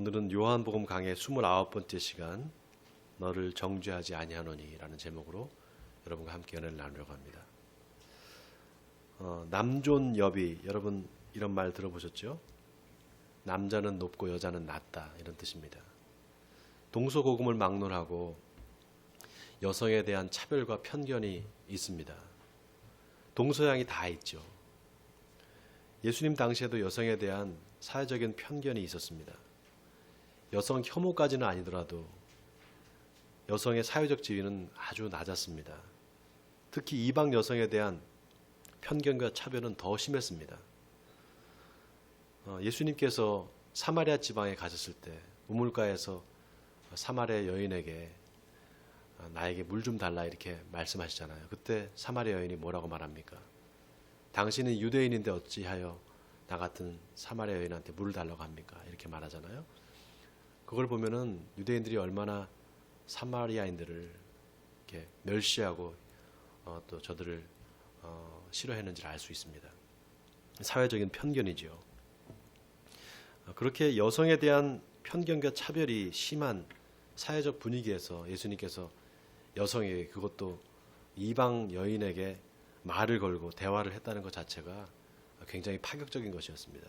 오늘은 요한복음 강의 29번째 시간 너를 정죄하지 아니하노니 라는 제목으로 여러분과 함께 연애를 나누려고 합니다. 남존여비, 여러분 이런 말 들어보셨죠? 남자는 높고 여자는 낮다, 이런 뜻입니다. 동서고금을 막론하고 여성에 대한 차별과 편견이 있습니다. 동서양이 다 있죠. 예수님 당시에도 여성에 대한 사회적인 편견이 있었습니다. 여성 혐오까지는 아니더라도 여성의 사회적 지위는 아주 낮았습니다. 특히 이방 여성에 대한 편견과 차별은 더 심했습니다. 예수님께서 사마리아 지방에 가셨을 때 우물가에서 사마리아 여인에게 나에게 물 좀 달라 이렇게 말씀하시잖아요. 그때 사마리아 여인이 뭐라고 말합니까? 당신은 유대인인데 어찌하여 나 같은 사마리아 여인한테 물을 달라고 합니까? 이렇게 말하잖아요. 그걸 보면은 유대인들이 얼마나 사마리아인들을 이렇게 멸시하고 또 저들을 싫어했는지를 알 수 있습니다. 사회적인 편견이지요. 그렇게 여성에 대한 편견과 차별이 심한 사회적 분위기에서 예수님께서 여성에게, 그것도 이방 여인에게 말을 걸고 대화를 했다는 것 자체가 굉장히 파격적인 것이었습니다.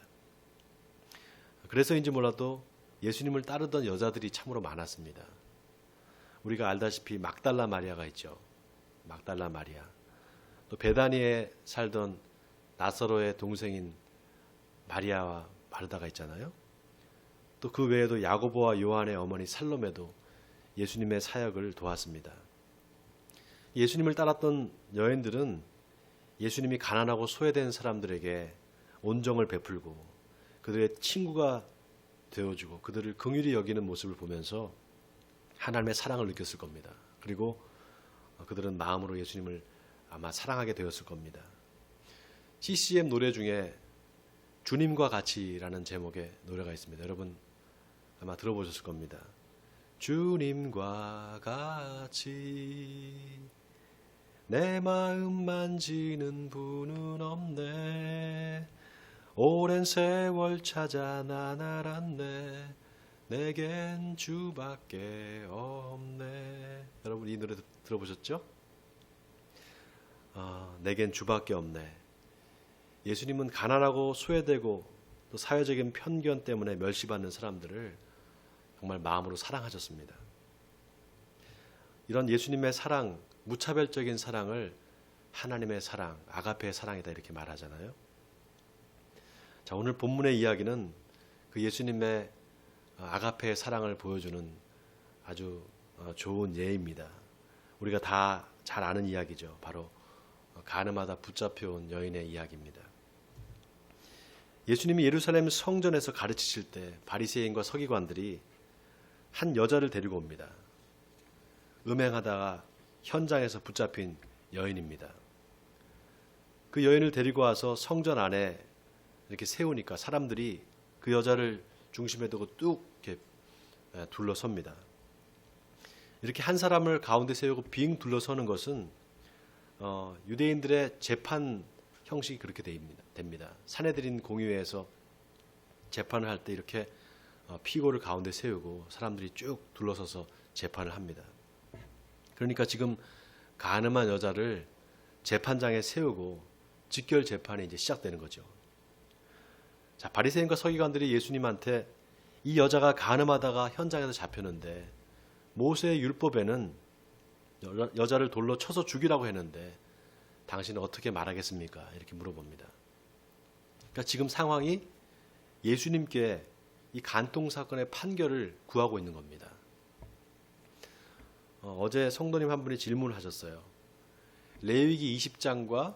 그래서인지 몰라도 예수님을 따르던 여자들이 참으로 많았습니다. 우리가 알다시피 막달라 마리아가 있죠. 막달라 마리아. 또 베다니에 살던 나사로의 동생인 마리아와 마르다가 있잖아요. 또 그 외에도 야고보와 요한의 어머니 살로메도 예수님의 사역을 도왔습니다. 예수님을 따랐던 여인들은 예수님이 가난하고 소외된 사람들에게 온정을 베풀고 그들의 친구가 되어주고 그들을 긍휼히 여기는 모습을 보면서 하나님의 사랑을 느꼈을 겁니다. 그리고 그들은 마음으로 예수님을 아마 사랑하게 되었을 겁니다. CCM 노래 중에 주님과 같이라는 제목의 노래가 있습니다. 여러분 아마 들어보셨을 겁니다. 주님과 같이 내 마음 만지는 분은 없네. 오랜 세월 찾아 난 알았네. 내겐 주밖에 없네. 여러분 이 노래 들어보셨죠? 내겐 주밖에 없네. 예수님은 가난하고 소외되고 또 사회적인 편견 때문에 멸시받는 사람들을 정말 마음으로 사랑하셨습니다. 이런 예수님의 사랑, 무차별적인 사랑을 하나님의 사랑, 아가페의 사랑이다 이렇게 말하잖아요. 자, 오늘 본문의 이야기는 그 예수님의 아가페의 사랑을 보여주는 아주 좋은 예입니다. 우리가 다 잘 아는 이야기죠. 바로 가늠하다 붙잡혀온 여인의 이야기입니다. 예수님이 예루살렘 성전에서 가르치실 때 바리새인과 서기관들이 한 여자를 데리고 옵니다. 음행하다가 현장에서 붙잡힌 여인입니다. 그 여인을 데리고 와서 성전 안에 이렇게 세우니까 사람들이 그 여자를 중심에 두고 뚝 이렇게 둘러섭니다. 이렇게 한 사람을 가운데 세우고 빙 둘러서는 것은 유대인들의 재판 형식이 그렇게 됩니다. 산헤드린 공의회에서 재판을 할 때 이렇게 피고를 가운데 세우고 사람들이 쭉 둘러서서 재판을 합니다. 그러니까 지금 간음한 여자를 재판장에 세우고 직결 재판이 이제 시작되는 거죠. 자, 바리새인과 서기관들이 예수님한테 이 여자가 간음하다가 현장에서 잡혔는데 모세의 율법에는 여자를 돌로 쳐서 죽이라고 했는데 당신은 어떻게 말하겠습니까? 이렇게 물어봅니다. 그러니까 지금 상황이 예수님께 이 간통 사건의 판결을 구하고 있는 겁니다. 어제 성도님 한 분이 질문을 하셨어요. 레위기 20장과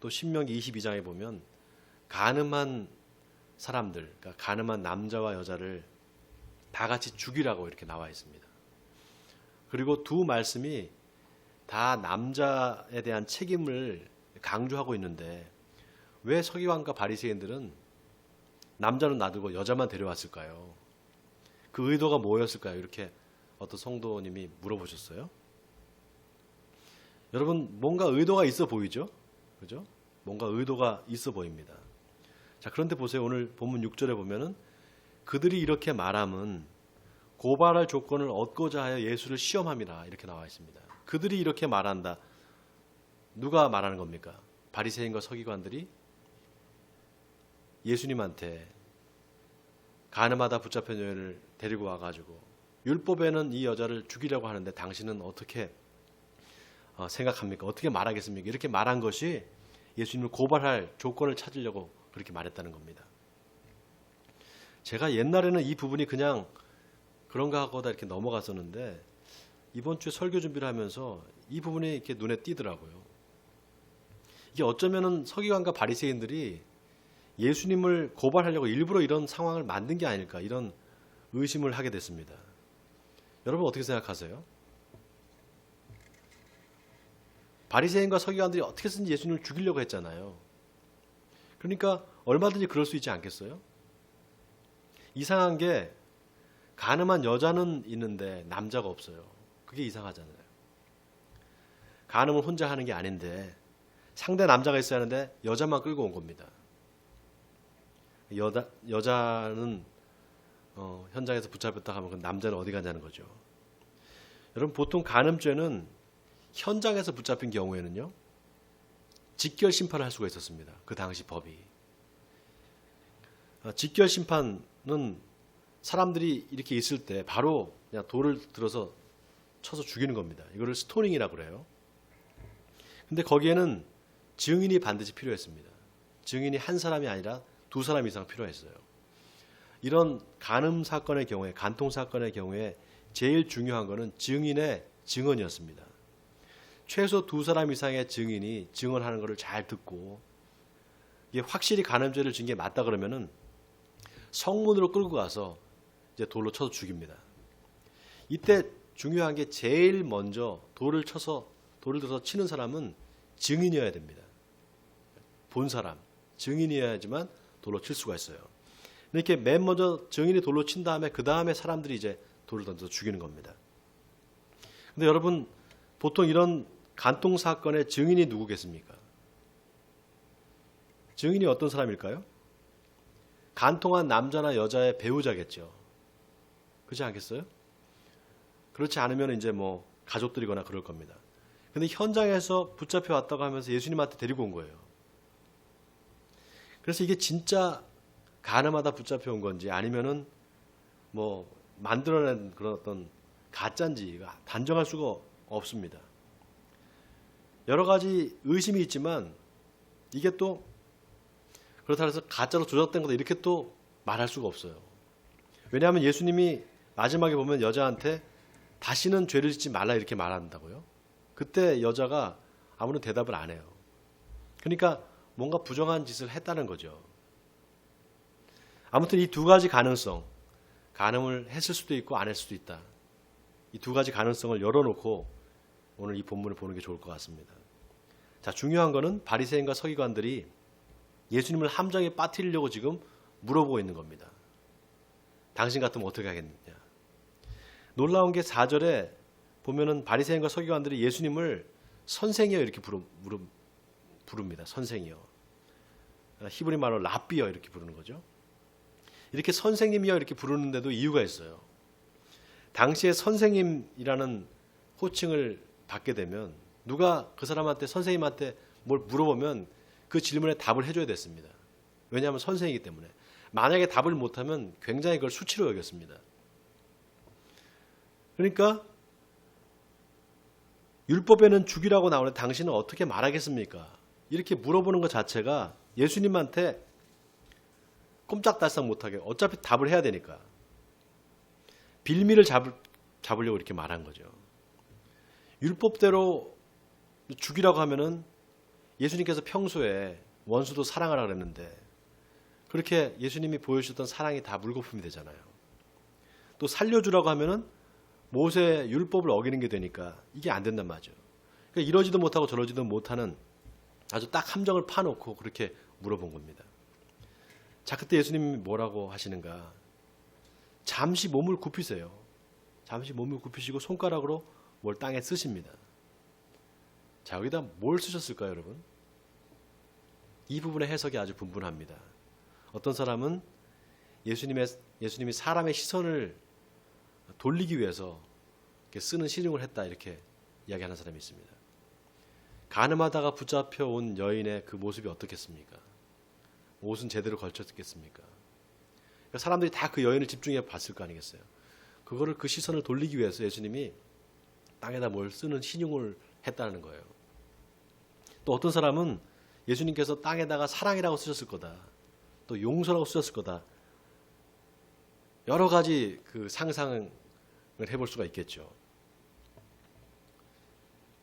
또 신명기 22장에 보면 간음한 사람들, 그러니까 간음한 남자와 여자를 다 같이 죽이라고 이렇게 나와 있습니다. 그리고 두 말씀이 다 남자에 대한 책임을 강조하고 있는데 왜 서기관과 바리새인들은 남자는 놔두고 여자만 데려왔을까요? 그 의도가 뭐였을까요? 이렇게 어떤 성도님이 물어보셨어요. 여러분 뭔가 의도가 있어 보이죠? 그죠? 뭔가 의도가 있어 보입니다. 자, 그런데 보세요. 오늘 본문 6절에 보면은 그들이 이렇게 말함은 고발할 조건을 얻고자 하여 예수를 시험함이라 이렇게 나와 있습니다. 그들이 이렇게 말한다. 누가 말하는 겁니까? 바리새인과 서기관들이 예수님한테 가늠하다 붙잡힌 여인을 데리고 와가지고 율법에는 이 여자를 죽이려고 하는데 당신은 어떻게 생각합니까? 어떻게 말하겠습니까? 이렇게 말한 것이 예수님을 고발할 조건을 찾으려고 그렇게 말했다는 겁니다. 제가 옛날에는 이 부분이 그냥 그런가 하고다 이렇게 넘어갔었는데 이번 주에 설교 준비를 하면서 이 부분이 이렇게 눈에 띄더라고요. 이게 어쩌면은 서기관과 바리새인들이 예수님을 고발하려고 일부러 이런 상황을 만든 게 아닐까 이런 의심을 하게 됐습니다. 여러분 어떻게 생각하세요? 바리새인과 서기관들이 어떻게든지 예수님을 죽이려고 했잖아요. 그러니까 얼마든지 그럴 수 있지 않겠어요? 이상한 게 간음한 여자는 있는데 남자가 없어요. 그게 이상하잖아요. 간음은 혼자 하는 게 아닌데 상대 남자가 있어야 하는데 여자만 끌고 온 겁니다. 여자는 현장에서 붙잡혔다 하면 그 남자는 어디 가냐는 거죠. 여러분 보통 간음죄는 현장에서 붙잡힌 경우에는요 직결 심판을 할 수가 있었습니다. 그 당시 법이. 직결 심판은 사람들이 이렇게 있을 때 바로 그냥 돌을 들어서 쳐서 죽이는 겁니다. 이거를 스토닝이라고 그래요. 근데 거기에는 증인이 반드시 필요했습니다. 증인이 한 사람이 아니라 두 사람 이상 필요했어요. 이런 간음 사건의 경우에, 간통 사건의 경우에 제일 중요한 것은 증인의 증언이었습니다. 최소 두 사람 이상의 증인이 증언하는 것을 잘 듣고 이게 확실히 간음죄를 진 게 맞다 그러면은 성문으로 끌고 가서 이제 돌로 쳐서 죽입니다. 이때 중요한 게 제일 먼저 돌을 들어서 치는 사람은 증인이어야 됩니다. 본 사람, 증인이어야지만 돌로 칠 수가 있어요. 이렇게 맨 먼저 증인이 돌로 친 다음에 그 다음에 사람들이 이제 돌을 던져서 죽이는 겁니다. 근데 여러분 보통 이런 간통 사건의 증인이 누구겠습니까? 증인이 어떤 사람일까요? 간통한 남자나 여자의 배우자겠죠. 그렇지 않겠어요? 그렇지 않으면 이제 뭐 가족들이거나 그럴 겁니다. 근데 현장에서 붙잡혀 왔다고 하면서 예수님한테 데리고 온 거예요. 그래서 이게 진짜 간음하다 붙잡혀 온 건지 아니면은 뭐 만들어낸 그런 어떤 가짜인지가 단정할 수가 없습니다. 여러 가지 의심이 있지만 이게 또 그렇다고 해서 가짜로 조작된 거다 이렇게 또 말할 수가 없어요. 왜냐하면 예수님이 마지막에 보면 여자한테 다시는 죄를 짓지 말라 이렇게 말한다고요. 그때 여자가 아무런 대답을 안 해요. 그러니까 뭔가 부정한 짓을 했다는 거죠. 아무튼 이 두 가지 가능성, 간음을 했을 수도 있고 안 했을 수도 있다. 이 두 가지 가능성을 열어놓고 오늘 이 본문을 보는 게 좋을 것 같습니다. 자, 중요한 거는 바리새인과 서기관들이 예수님을 함정에 빠뜨리려고 지금 물어보고 있는 겁니다. 당신 같으면 어떻게 하겠느냐. 놀라운 게 4절에 보면은 바리새인과 서기관들이 예수님을 선생이여 이렇게 부릅니다. 선생이여. 히브리 말로 랍비여 이렇게 부르는 거죠. 이렇게 선생님이여 이렇게 부르는데도 이유가 있어요. 당시에 선생님이라는 호칭을 받게 되면 누가 그 사람한테 선생님한테 뭘 물어보면 그 질문에 답을 해줘야 됐습니다. 왜냐하면 선생이기 때문에. 만약에 답을 못하면 굉장히 그걸 수치로 여겼습니다. 그러니까 율법에는 죽이라고 나오는데 당신은 어떻게 말하겠습니까? 이렇게 물어보는 것 자체가 예수님한테 꼼짝달싹 못하게 어차피 답을 해야 되니까 빌미를 잡으려고 이렇게 말한 거죠. 율법대로 죽이라고 하면은 예수님께서 평소에 원수도 사랑하라 그랬는데 그렇게 예수님이 보여주셨던 사랑이 다 물거품이 되잖아요. 또 살려주라고 하면은 모세의 율법을 어기는 게 되니까 이게 안 된단 말이죠. 그러니까 이러지도 못하고 저러지도 못하는 아주 딱 함정을 파놓고 그렇게 물어본 겁니다. 자, 그때 예수님이 뭐라고 하시는가? 잠시 몸을 굽히세요. 잠시 몸을 굽히시고 손가락으로 뭘 땅에 쓰십니다. 자, 여기다 뭘 쓰셨을까요, 여러분? 이 부분의 해석이 아주 분분합니다. 어떤 사람은 예수님의 예수님이 사람의 시선을 돌리기 위해서 이렇게 쓰는 신용을 했다 이렇게 이야기하는 사람이 있습니다. 가늠하다가 붙잡혀 온 여인의 그 모습이 어떻겠습니까? 옷은 제대로 걸쳤겠습니까? 그러니까 사람들이 다 그 여인을 집중해 봤을 거 아니겠어요? 그거를 그 시선을 돌리기 위해서 예수님이 땅에다 뭘 쓰는 신용을 했다는 거예요. 또 어떤 사람은 예수님께서 땅에다가 사랑이라고 쓰셨을 거다. 또 용서라고 쓰셨을 거다. 여러 가지 그 상상을 해볼 수가 있겠죠.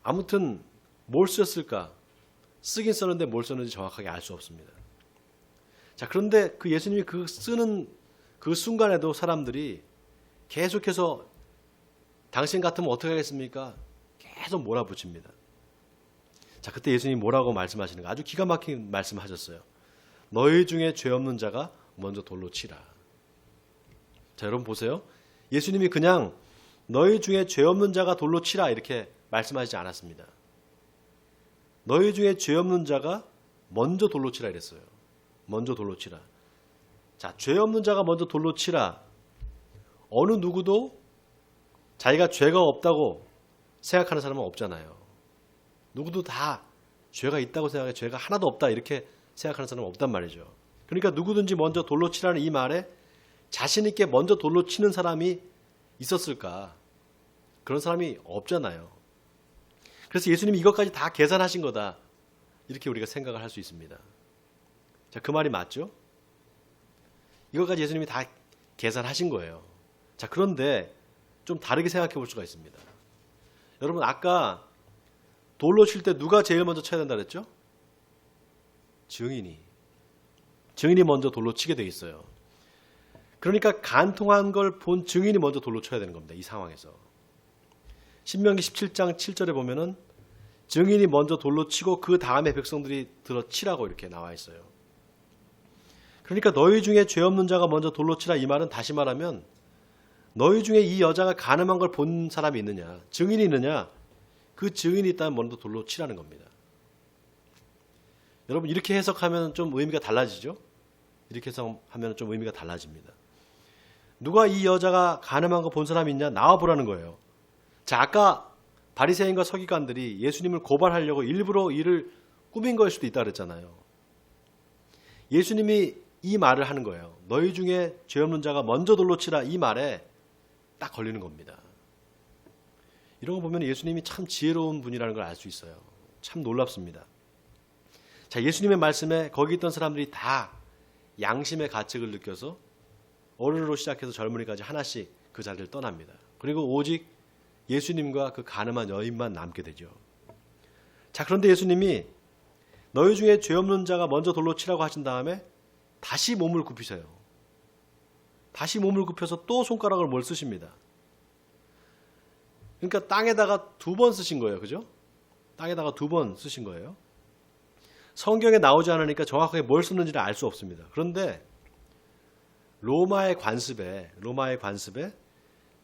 아무튼 뭘 쓰셨을까? 쓰긴 썼는데 뭘 썼는지 정확하게 알 수 없습니다. 자, 그런데 그 예수님이 그 쓰는 그 순간에도 사람들이 계속해서 당신 같으면 어떻게 하겠습니까? 계속 몰아붙입니다. 자, 그때 예수님이 뭐라고 말씀하시는가? 아주 기가 막힌 말씀하셨어요. 너희 중에 죄 없는 자가 먼저 돌로 치라. 자, 여러분 보세요. 예수님이 그냥 너희 중에 죄 없는 자가 돌로 치라 이렇게 말씀하시지 않았습니다. 너희 중에 죄 없는 자가 먼저 돌로 치라 이랬어요. 먼저 돌로 치라. 자, 죄 없는 자가 먼저 돌로 치라. 어느 누구도 자기가 죄가 없다고 생각하는 사람은 없잖아요. 누구도 다 죄가 있다고 생각해 죄가 하나도 없다 이렇게 생각하는 사람은 없단 말이죠. 그러니까 누구든지 먼저 돌로 치라는 이 말에 자신 있게 먼저 돌로 치는 사람이 있었을까? 그런 사람이 없잖아요. 그래서 예수님이 이것까지 다 계산하신 거다. 이렇게 우리가 생각을 할 수 있습니다. 자, 그 말이 맞죠? 이것까지 예수님이 다 계산하신 거예요. 자, 그런데 좀 다르게 생각해 볼 수가 있습니다. 여러분, 아까 돌로 칠 때 누가 제일 먼저 쳐야 된다 그랬죠? 증인이 먼저 돌로 치게 돼 있어요. 그러니까 간통한 걸 본 증인이 먼저 돌로 쳐야 되는 겁니다. 이 상황에서. 신명기 17장 7절에 보면은 증인이 먼저 돌로 치고 그 다음에 백성들이 들어 치라고 이렇게 나와 있어요. 그러니까 너희 중에 죄 없는 자가 먼저 돌로 치라 이 말은 다시 말하면 너희 중에 이 여자가 간음한 걸 본 사람이 있느냐, 증인이 있느냐, 그 증인이 있다면 먼저 돌로 치라는 겁니다. 여러분, 이렇게 해석하면 좀 의미가 달라지죠? 이렇게 해석하면 좀 의미가 달라집니다. 누가 이 여자가 간음한 거 본 사람이 있냐? 나와보라는 거예요. 자, 아까 바리새인과 서기관들이 예수님을 고발하려고 일부러 일을 꾸민 거일 수도 있다 그랬잖아요. 예수님이 이 말을 하는 거예요. 너희 중에 죄 없는 자가 먼저 돌로 치라 이 말에 딱 걸리는 겁니다. 이런 거 보면 예수님이 참 지혜로운 분이라는 걸 알 수 있어요. 참 놀랍습니다. 자, 예수님의 말씀에 거기 있던 사람들이 다 양심의 가책을 느껴서 어른으로 시작해서 젊은이까지 하나씩 그 자리를 떠납니다. 그리고 오직 예수님과 그 간음한 여인만 남게 되죠. 자, 그런데 예수님이 너희 중에 죄 없는 자가 먼저 돌로 치라고 하신 다음에 다시 몸을 굽히세요. 다시 몸을 굽혀서 또 손가락을 뭘 쓰십니다. 그러니까 땅에다가 2번 쓰신 거예요. 그죠? 땅에다가 2번 쓰신 거예요. 성경에 나오지 않으니까 정확하게 뭘 쓰는지를 알 수 없습니다. 그런데 로마의 관습에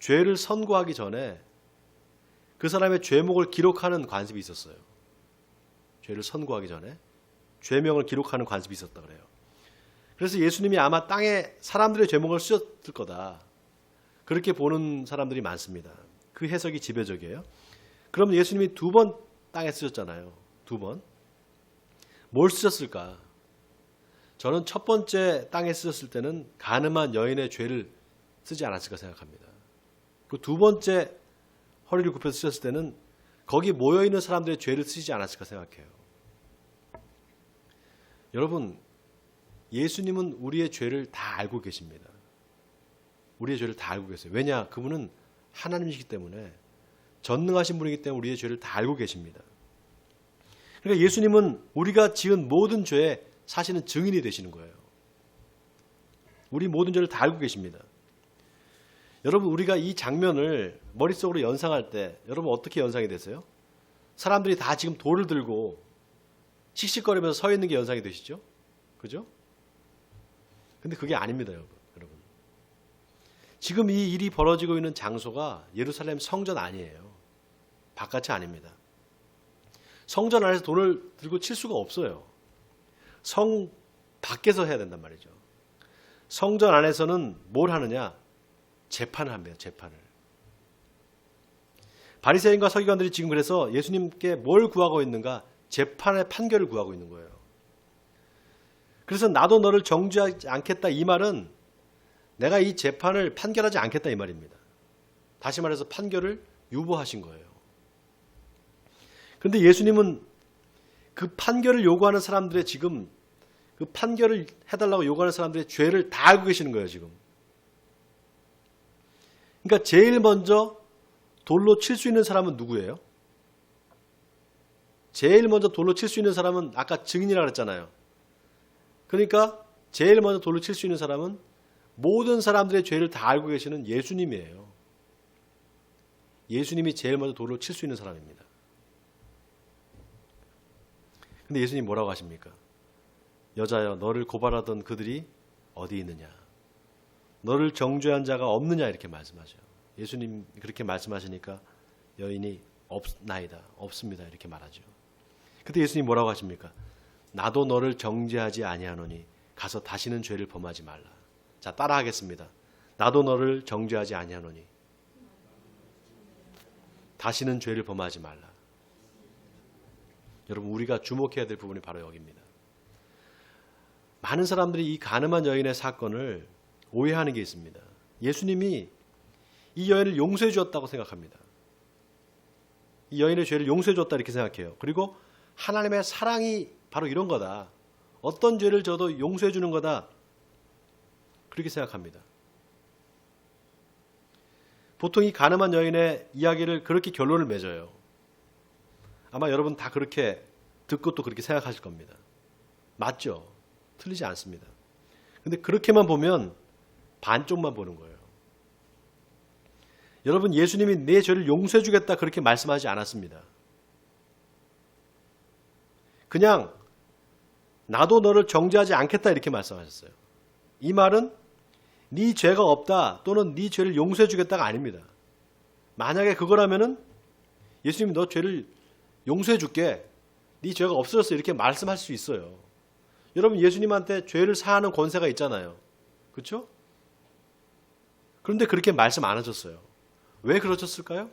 죄를 선고하기 전에 그 사람의 죄목을 기록하는 관습이 있었어요. 죄를 선고하기 전에 죄명을 기록하는 관습이 있었다 그래요. 그래서 예수님이 아마 땅에 사람들의 죄목을 쓰셨을 거다. 그렇게 보는 사람들이 많습니다. 그 해석이 지배적이에요. 그럼 예수님이 2번 땅에 쓰셨잖아요. 2번. 뭘 쓰셨을까? 저는 첫 번째 땅에 쓰셨을 때는 간음한 여인의 죄를 쓰지 않았을까 생각합니다. 그 2번째 허리를 굽혀서 쓰셨을 때는 거기 모여있는 사람들의 죄를 쓰지 않았을까 생각해요. 여러분, 예수님은 우리의 죄를 다 알고 계십니다. 우리의 죄를 다 알고 계세요. 왜냐? 그분은 하나님이시기 때문에, 전능하신 분이기 때문에 우리의 죄를 다 알고 계십니다. 그러니까 예수님은 우리가 지은 모든 죄에 사실은 증인이 되시는 거예요. 우리 모든 죄를 다 알고 계십니다. 여러분, 우리가 이 장면을 머릿속으로 연상할 때 여러분 어떻게 연상이 되세요? 사람들이 다 지금 돌을 들고 씩씩거리면서 서 있는 게 연상이 되시죠? 그죠? 근데 그게 아닙니다, 여러분. 지금 이 일이 벌어지고 있는 장소가 예루살렘 성전 아니에요. 바깥이 아닙니다. 성전 안에서 돌을 들고 칠 수가 없어요. 성 밖에서 해야 된단 말이죠. 성전 안에서는 뭘 하느냐? 재판을 합니다. 재판을. 바리새인과 서기관들이 지금 그래서 예수님께 뭘 구하고 있는가? 재판의 판결을 구하고 있는 거예요. 그래서 나도 너를 정죄하지 않겠다 이 말은 내가 이 재판을 판결하지 않겠다 이 말입니다. 다시 말해서 판결을 유보하신 거예요. 그런데 예수님은 그 판결을 요구하는 사람들의 지금 그 판결을 해달라고 요구하는 사람들의 죄를 다 알고 계시는 거예요, 지금. 그러니까 제일 먼저 돌로 칠 수 있는 사람은 누구예요? 제일 먼저 돌로 칠 수 있는 사람은 아까 증인이라고 그랬잖아요. 그러니까 제일 먼저 돌로 칠 수 있는 사람은 모든 사람들의 죄를 다 알고 계시는 예수님이에요. 예수님이 제일 먼저 돌로 칠 수 있는 사람입니다. 근데 예수님 뭐라고 하십니까? 여자여, 너를 고발하던 그들이 어디 있느냐? 너를 정죄한 자가 없느냐? 이렇게 말씀하셔요. 예수님 그렇게 말씀하시니까 여인이 없나이다, 없습니다 이렇게 말하죠. 그때 예수님 뭐라고 하십니까? 나도 너를 정죄하지 아니하노니 가서 다시는 죄를 범하지 말라. 자, 따라하겠습니다. 나도 너를 정죄하지 아니하노니 다시는 죄를 범하지 말라. 여러분, 우리가 주목해야 될 부분이 바로 여기입니다. 많은 사람들이 이 가늠한 여인의 사건을 오해하는 게 있습니다. 예수님이 이 여인을 용서해 주었다고 생각합니다. 이 여인의 죄를 용서해 줬다 이렇게 생각해요. 그리고 하나님의 사랑이 바로 이런 거다. 어떤 죄를 져도 용서해 주는 거다. 그렇게 생각합니다. 보통 이 가늠한 여인의 이야기를 그렇게 결론을 맺어요. 아마 여러분 다 그렇게 듣고 또 그렇게 생각하실 겁니다. 맞죠? 틀리지 않습니다. 근데 그렇게만 보면 반쪽만 보는 거예요. 여러분, 예수님이 내 죄를 용서해 주겠다 그렇게 말씀하지 않았습니다. 그냥 나도 너를 정죄하지 않겠다 이렇게 말씀하셨어요. 이 말은 네 죄가 없다 또는 네 죄를 용서해 주겠다가 아닙니다. 만약에 그거라면은 예수님이 너 죄를 용서해 줄게, 네 죄가 없어졌어 이렇게 말씀할 수 있어요. 여러분, 예수님한테 죄를 사하는 권세가 있잖아요. 그렇죠? 그런데 그렇게 말씀 안 하셨어요. 왜 그러셨을까요?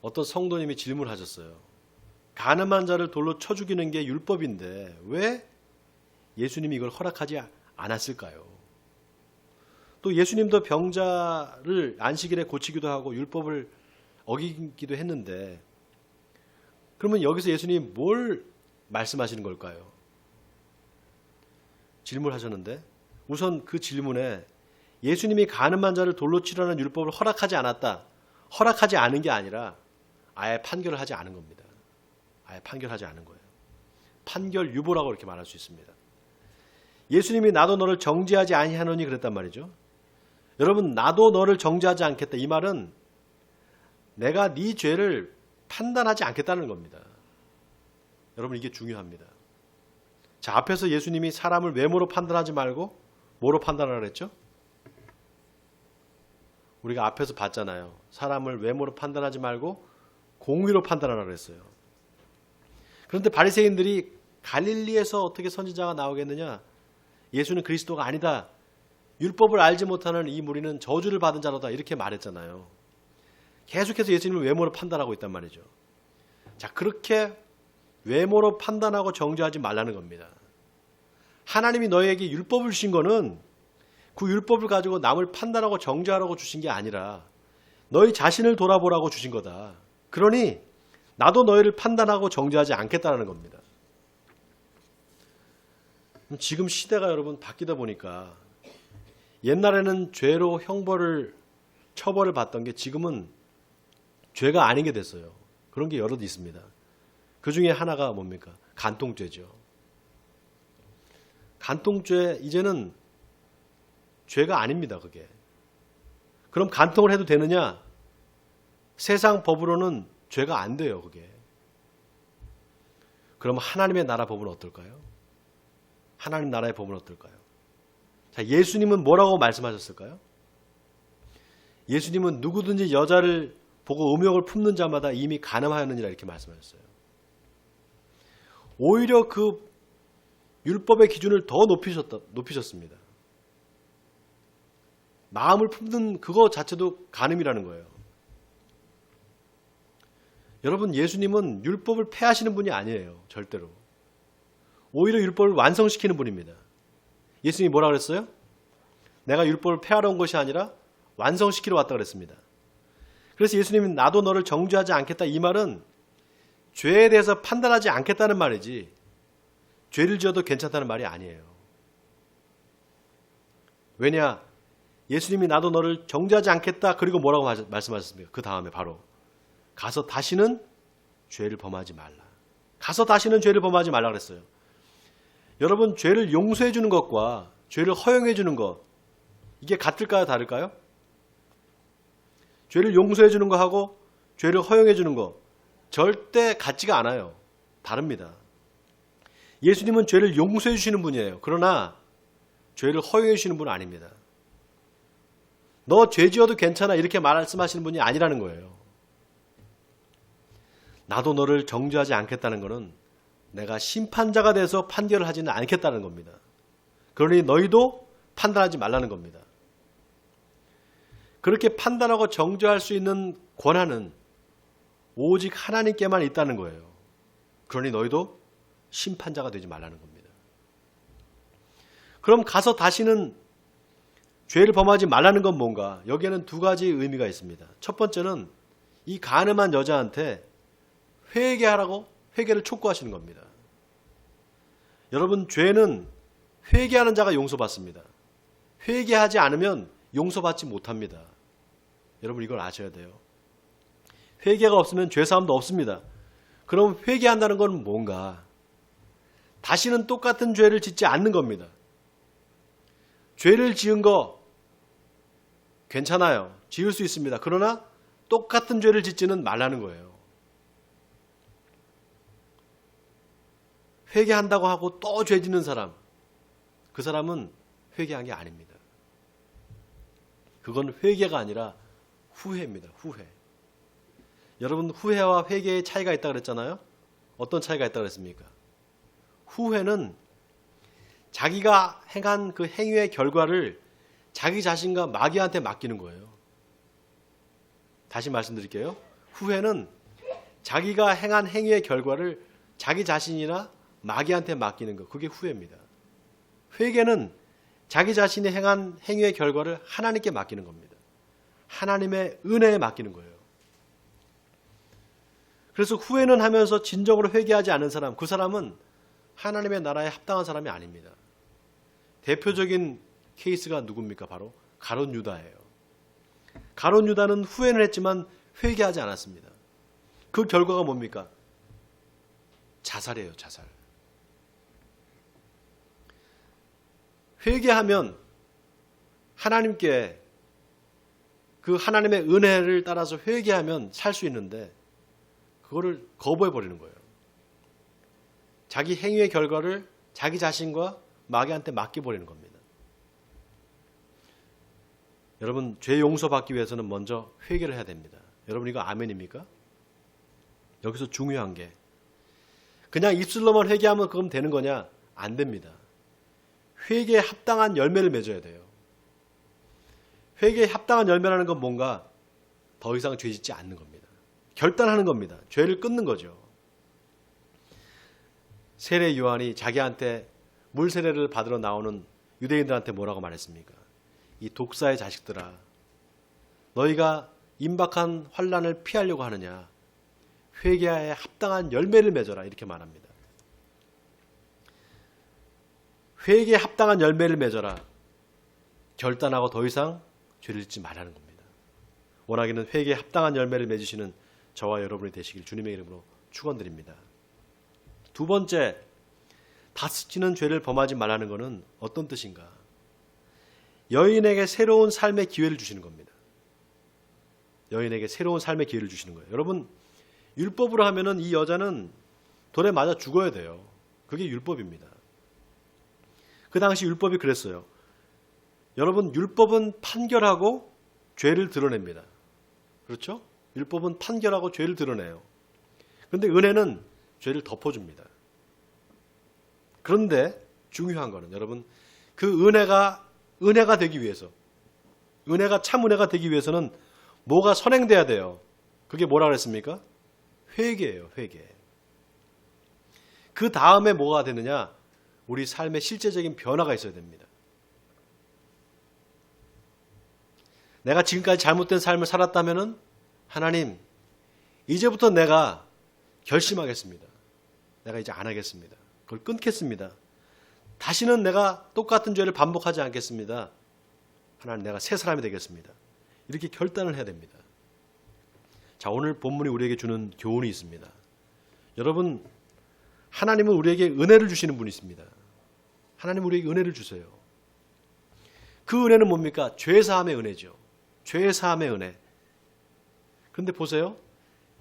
어떤 성도님이 질문하셨어요. 가늠한 자를 돌로 쳐 죽이는 게 율법인데 왜 예수님이 이걸 허락하지 않았을까요? 또 예수님도 병자를 안식일에 고치기도 하고 율법을 어기기도 했는데 그러면 여기서 예수님이 뭘 말씀하시는 걸까요? 질문하셨는데 우선 그 질문에 예수님이 가늠한 자를 돌로 치라는 율법을 허락하지 않았다. 허락하지 않은 게 아니라 아예 판결을 하지 않은 겁니다. 아예 판결하지 않은 거예요. 판결 유보라고 이렇게 말할 수 있습니다. 예수님이 나도 너를 정죄하지 아니하노니 그랬단 말이죠. 여러분, 나도 너를 정죄하지 않겠다. 이 말은 내가 네 죄를 판단하지 않겠다는 겁니다. 여러분, 이게 중요합니다. 자, 앞에서 예수님이 사람을 외모로 판단하지 말고 뭐로 판단하라 그랬죠? 우리가 앞에서 봤잖아요. 사람을 외모로 판단하지 말고 공의로 판단하라 그랬어요. 그런데 바리새인들이 갈릴리에서 어떻게 선지자가 나오겠느냐? 예수는 그리스도가 아니다. 율법을 알지 못하는 이 무리는 저주를 받은 자로다. 이렇게 말했잖아요. 계속해서 예수님을 외모로 판단하고 있단 말이죠. 자, 그렇게 외모로 판단하고 정죄하지 말라는 겁니다. 하나님이 너에게 율법을 주신 거는 그 율법을 가지고 남을 판단하고 정죄하라고 주신 게 아니라 너희 자신을 돌아보라고 주신 거다. 그러니 나도 너희를 판단하고 정죄하지 않겠다는 겁니다. 지금 시대가 여러분 바뀌다 보니까 옛날에는 죄로 처벌을 받던 게 지금은 죄가 아닌 게 됐어요. 그런 게 여럿 있습니다. 그 중에 하나가 뭡니까? 간통죄죠. 간통죄 이제는 죄가 아닙니다. 그게. 그럼 간통을 해도 되느냐? 세상 법으로는 죄가 안 돼요. 그게. 그럼 하나님의 나라 법은 어떨까요? 하나님 나라의 법은 어떨까요? 자, 예수님은 뭐라고 말씀하셨을까요? 예수님은 누구든지 여자를 보고 음욕을 품는 자마다 이미 간음하였느니라 이렇게 말씀하셨어요. 오히려 그 율법의 기준을 더 높이셨습니다. 마음을 품는 그거 자체도 간음이라는 거예요. 여러분, 예수님은 율법을 폐하시는 분이 아니에요. 절대로. 오히려 율법을 완성시키는 분입니다. 예수님이 뭐라 그랬어요? 내가 율법을 폐하러 온 것이 아니라 완성시키러 왔다 그랬습니다. 그래서 예수님은 나도 너를 정죄하지 않겠다, 이 말은 죄에 대해서 판단하지 않겠다는 말이지 죄를 지어도 괜찮다는 말이 아니에요. 왜냐? 예수님이 나도 너를 정죄하지 않겠다, 그리고 뭐라고 말씀하셨습니까? 그 다음에 바로 가서 다시는 죄를 범하지 말라. 가서 다시는 죄를 범하지 말라 그랬어요. 여러분, 죄를 용서해 주는 것과 죄를 허용해 주는 것, 이게 같을까요, 다를까요? 죄를 용서해 주는 거하고 죄를 허용해 주는 거 절대 같지가 않아요. 다릅니다. 예수님은 죄를 용서해 주시는 분이에요. 그러나 죄를 허용해 주시는 분은 아닙니다. 너 죄 지어도 괜찮아, 이렇게 말씀하시는 분이 아니라는 거예요. 나도 너를 정죄하지 않겠다는 것은 내가 심판자가 돼서 판결을 하지는 않겠다는 겁니다. 그러니 너희도 판단하지 말라는 겁니다. 그렇게 판단하고 정죄할 수 있는 권한은 오직 하나님께만 있다는 거예요. 그러니 너희도 심판자가 되지 말라는 겁니다. 그럼 가서 다시는 죄를 범하지 말라는 건 뭔가? 여기에는 두 가지 의미가 있습니다. 첫 번째는 이 간음한 여자한테 회개하라고 회개를 촉구하시는 겁니다. 여러분, 죄는 회개하는 자가 용서받습니다. 회개하지 않으면 용서받지 못합니다. 여러분, 이걸 아셔야 돼요. 회개가 없으면 죄사함도 없습니다. 그럼 회개한다는 건 뭔가? 다시는 똑같은 죄를 짓지 않는 겁니다. 죄를 지은 거 괜찮아요. 지을 수 있습니다. 그러나 똑같은 죄를 짓지는 말라는 거예요. 회개한다고 하고 또 죄 짓는 사람, 그 사람은 회개한 게 아닙니다. 그건 회개가 아니라 후회입니다. 후회. 여러분, 후회와 회개의 차이가 있다고 그랬잖아요. 어떤 차이가 있다고 그랬습니까? 후회는 자기가 행한 그 행위의 결과를 자기 자신과 마귀한테 맡기는 거예요. 다시 말씀드릴게요. 후회는 자기가 행한 행위의 결과를 자기 자신이나 마귀한테 맡기는 거, 그게 후회입니다. 회개는 자기 자신이 행한 행위의 결과를 하나님께 맡기는 겁니다. 하나님의 은혜에 맡기는 거예요. 그래서 후회는 하면서 진정으로 회개하지 않은 사람, 그 사람은 하나님의 나라에 합당한 사람이 아닙니다. 대표적인 케이스가 누굽니까? 바로 가룟 유다예요. 가룟 유다는 후회는 했지만 회개하지 않았습니다. 그 결과가 뭡니까? 자살이에요, 자살. 회개하면 하나님께 그 하나님의 은혜를 따라서 회개하면 살 수 있는데 그거를 거부해버리는 거예요. 자기 행위의 결과를 자기 자신과 마귀한테 맡겨버리는 겁니다. 여러분, 죄 용서받기 위해서는 먼저 회개를 해야 됩니다. 여러분, 이거 아멘입니까? 여기서 중요한 게 그냥 입술로만 회개하면 그럼 되는 거냐? 안 됩니다. 회개에 합당한 열매를 맺어야 돼요. 회개에 합당한 열매라는 건 뭔가? 더 이상 죄 짓지 않는 겁니다. 결단하는 겁니다. 죄를 끊는 거죠. 세례 요한이 자기한테 물 세례를 받으러 나오는 유대인들한테 뭐라고 말했습니까? 이 독사의 자식들아, 너희가 임박한 환난을 피하려고 하느냐? 회개에 합당한 열매를 맺어라, 이렇게 말합니다. 회개에 합당한 열매를 맺어라. 결단하고 더 이상 죄를 짓지 말라는 겁니다. 원하기는 회개에 합당한 열매를 맺으시는 저와 여러분이 되시길 주님의 이름으로 축원드립니다. 두 번째, 다스치는 죄를 범하지 말라는 것은 어떤 뜻인가? 여인에게 새로운 삶의 기회를 주시는 겁니다. 여인에게 새로운 삶의 기회를 주시는 거예요. 여러분, 율법으로 하면은 이 여자는 돌에 맞아 죽어야 돼요. 그게 율법입니다. 그 당시 율법이 그랬어요. 여러분, 율법은 판결하고 죄를 드러냅니다. 그렇죠? 율법은 판결하고 죄를 드러내요. 그런데 은혜는 죄를 덮어줍니다. 그런데 중요한 거는 여러분, 그 은혜가 되기 위해서, 은혜가 참 은혜가 되기 위해서는 뭐가 선행돼야 돼요. 그게 뭐라 그랬습니까? 회개예요. 회개. 그 다음에 뭐가 되느냐? 우리 삶의 실제적인 변화가 있어야 됩니다. 내가 지금까지 잘못된 삶을 살았다면은 하나님, 이제부터 내가 결심하겠습니다. 내가 이제 안 하겠습니다. 그걸 끊겠습니다. 다시는 내가 똑같은 죄를 반복하지 않겠습니다. 하나님, 내가 새 사람이 되겠습니다. 이렇게 결단을 해야 됩니다. 자, 오늘 본문이 우리에게 주는 교훈이 있습니다. 여러분, 하나님은 우리에게 은혜를 주시는 분이 있습니다. 하나님은 우리에게 은혜를 주세요. 그 은혜는 뭡니까? 죄사함의 은혜죠. 죄사함의 은혜. 그런데 보세요.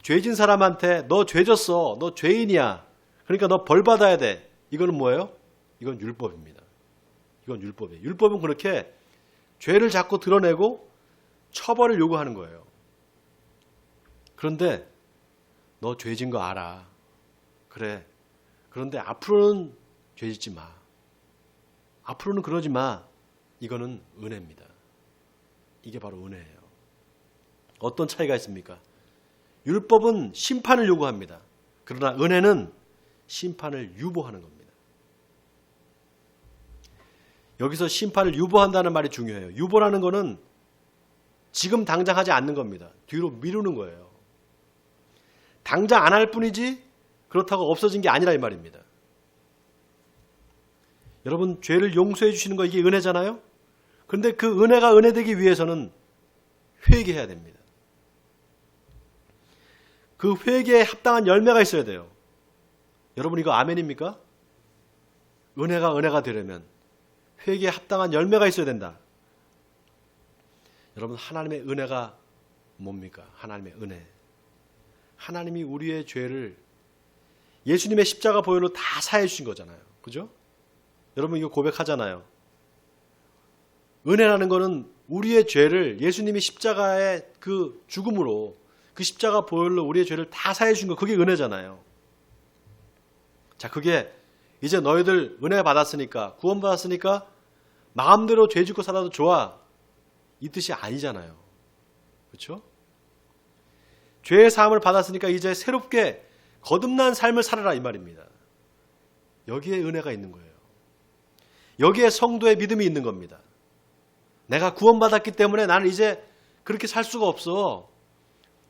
죄진 사람한테 너 죄졌어. 너 죄인이야. 그러니까 너 벌 받아야 돼. 이거는 뭐예요? 이건 율법입니다. 이건 율법이에요. 율법은 그렇게 죄를 자꾸 드러내고 처벌을 요구하는 거예요. 그런데 너 죄진 거 알아. 그래. 그런데 앞으로는 죄짓지 마. 앞으로는 그러지 마. 이거는 은혜입니다. 이게 바로 은혜예요. 어떤 차이가 있습니까? 율법은 심판을 요구합니다. 그러나 은혜는 심판을 유보하는 겁니다. 여기서 심판을 유보한다는 말이 중요해요. 유보라는 거는 지금 당장 하지 않는 겁니다. 뒤로 미루는 거예요. 당장 안 할 뿐이지 그렇다고 없어진 게 아니라 이 말입니다. 여러분, 죄를 용서해 주시는 거, 이게 은혜잖아요. 그런데 그 은혜가 은혜되기 위해서는 회개해야 됩니다. 그 회개에 합당한 열매가 있어야 돼요. 여러분, 이거 아멘입니까? 은혜가 되려면 회개에 합당한 열매가 있어야 된다. 여러분, 하나님의 은혜가 뭡니까? 하나님의 은혜. 하나님이 우리의 죄를 예수님의 십자가 보혈로 다 사해 주신 거잖아요. 그죠? 여러분, 이거 고백하잖아요. 은혜라는 거는 우리의 죄를 예수님이 십자가의 그 죽음으로, 그 십자가 보혈로 우리의 죄를 다 사해 주신 거, 그게 은혜잖아요. 자, 그게 이제 너희들 은혜 받았으니까, 구원 받았으니까 마음대로 죄 짓고 살아도 좋아, 이 뜻이 아니잖아요. 그렇죠? 죄의 사함을 받았으니까 이제 새롭게 거듭난 삶을 살아라, 이 말입니다. 여기에 은혜가 있는 거예요. 여기에 성도의 믿음이 있는 겁니다. 내가 구원받았기 때문에 나는 이제 그렇게 살 수가 없어.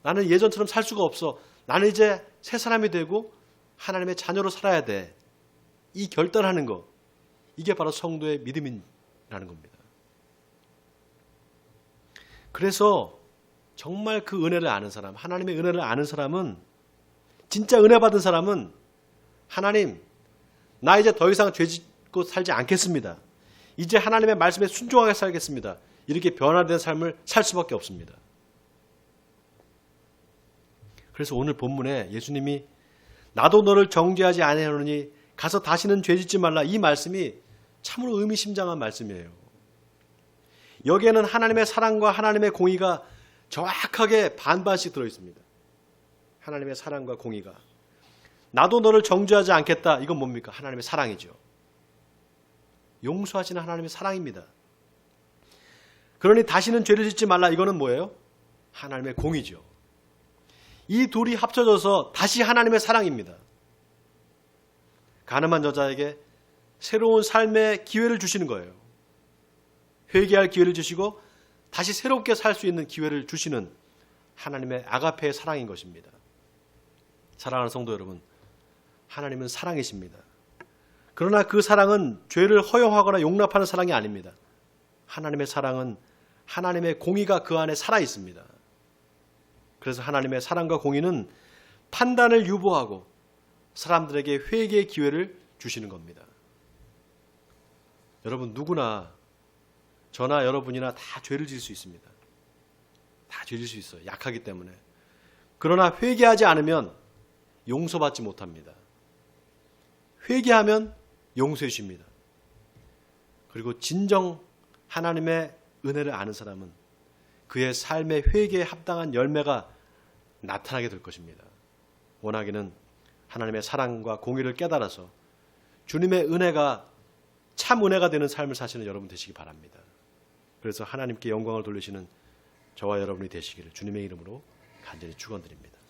나는 예전처럼 살 수가 없어. 나는 이제 새 사람이 되고 하나님의 자녀로 살아야 돼. 이 결단하는 거, 이게 바로 성도의 믿음이라는 겁니다. 그래서 정말 그 은혜를 아는 사람, 하나님의 은혜를 아는 사람은, 진짜 은혜 받은 사람은, 하나님, 나 이제 더 이상 죄 짓고 살지 않겠습니다. 이제 하나님의 말씀에 순종하게 살겠습니다. 이렇게 변화된 삶을 살 수밖에 없습니다. 그래서 오늘 본문에 예수님이 나도 너를 정죄하지 아니하노니 가서 다시는 죄 짓지 말라, 이 말씀이 참으로 의미심장한 말씀이에요. 여기에는 하나님의 사랑과 하나님의 공의가 정확하게 반반씩 들어있습니다. 하나님의 사랑과 공의가. 나도 너를 정죄하지 않겠다. 이건 뭡니까? 하나님의 사랑이죠. 용서하시는 하나님의 사랑입니다. 그러니 다시는 죄를 짓지 말라. 이거는 뭐예요? 하나님의 공의죠. 이 둘이 합쳐져서 다시 하나님의 사랑입니다. 가늠한 여자에게 새로운 삶의 기회를 주시는 거예요. 회개할 기회를 주시고 다시 새롭게 살 수 있는 기회를 주시는 하나님의 아가페의 사랑인 것입니다. 사랑하는 성도 여러분, 하나님은 사랑이십니다. 그러나 그 사랑은 죄를 허용하거나 용납하는 사랑이 아닙니다. 하나님의 사랑은 하나님의 공의가 그 안에 살아 있습니다. 그래서 하나님의 사랑과 공의는 판단을 유보하고 사람들에게 회개의 기회를 주시는 겁니다. 여러분, 누구나, 저나 여러분이나 다 죄를 지을 수 있습니다. 다 죄질 수 있어요. 약하기 때문에. 그러나 회개하지 않으면 용서받지 못합니다. 회개하면 용서해 주십니다. 그리고 진정 하나님의 은혜를 아는 사람은 그의 삶의 회개에 합당한 열매가 나타나게 될 것입니다. 원하기는 하나님의 사랑과 공의를 깨달아서 주님의 은혜가 참 은혜가 되는 삶을 사시는 여러분 되시기 바랍니다. 그래서 하나님께 영광을 돌리시는 저와 여러분이 되시기를 주님의 이름으로 간절히 축원드립니다.